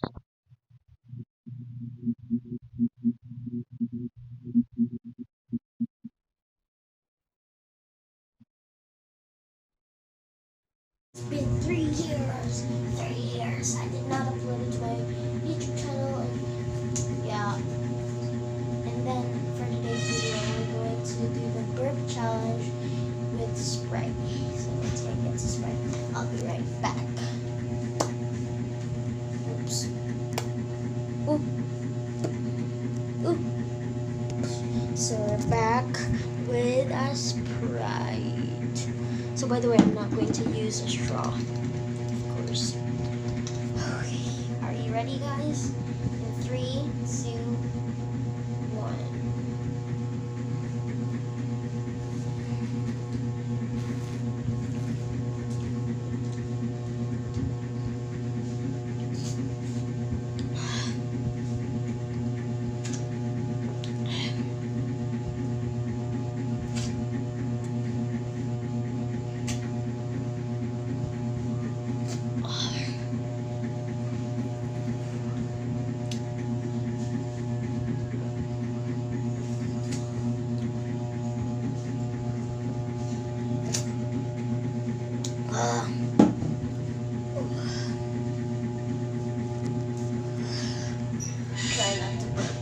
It's been 3 years. 3 years. I did not upload it to my YouTube channel. And yeah. And then for today's video, we're going to do the burp challenge with Sprite. So let's get into Sprite. I'll be right back. Oops. Oop. Oop. So we're back with a Sprite. So by the way, I'm not going to use a straw, of course. Okay, are you ready, guys? In 3, 2, 1. Try not to burp.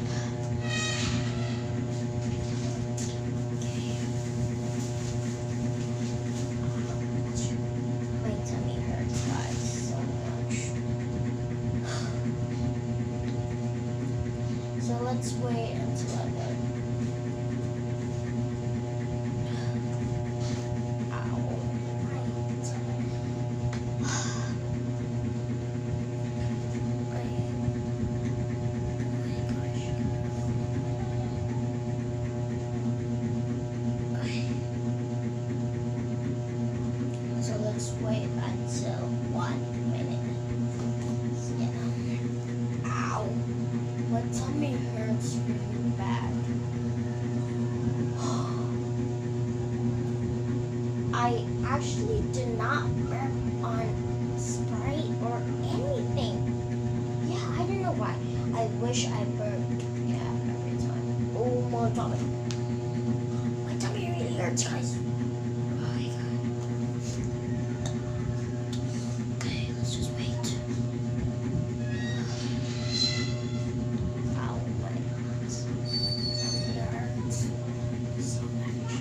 My tummy hurts, guys, so much. So let's wait until I burp. Ow. My tummy. So let's wait until 1 minute. Yeah. Ow. My tummy hurts really bad. I actually did not burp on Sprite or anything. Yeah, I don't know why. I wish I burped. Yeah, every time. Oh my tummy. My tummy really hurts, guys. Oh my god. Okay, let's just wait. Ow, my tummy hurts so much.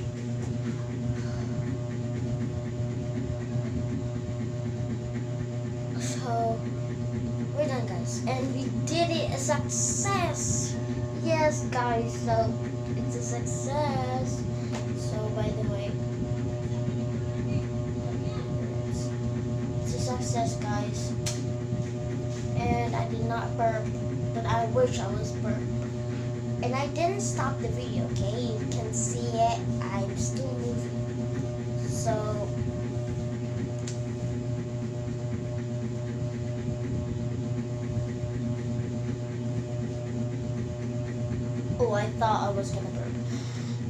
So we're done, guys, and we did it, a success. Yes, guys, so it's a success. So by the way, it's a success, guys, and I did not burp, but I wish I was burped. And I didn't stop the video, okay? You can see it. I'm still moving. So oh, I thought I was gonna burp.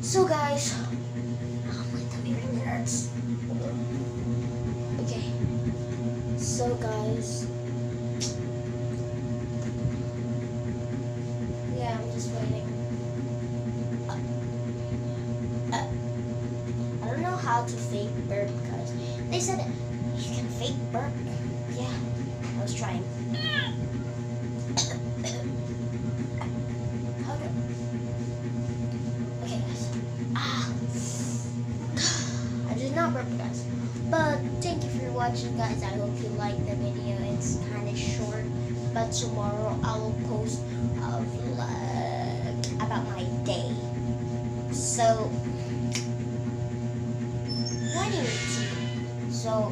So guys, oh, my tummy really hurts. Okay. So guys, yeah, I'm just waiting. I don't know how to fake burp, guys. They said you can fake burp. Yeah, I was trying. Okay, guys. I did not burp, guys. But thank you for watching, guys. I hope you liked the video. It's kind of short, but tomorrow I will post a vlog about my day. So, what do you see? So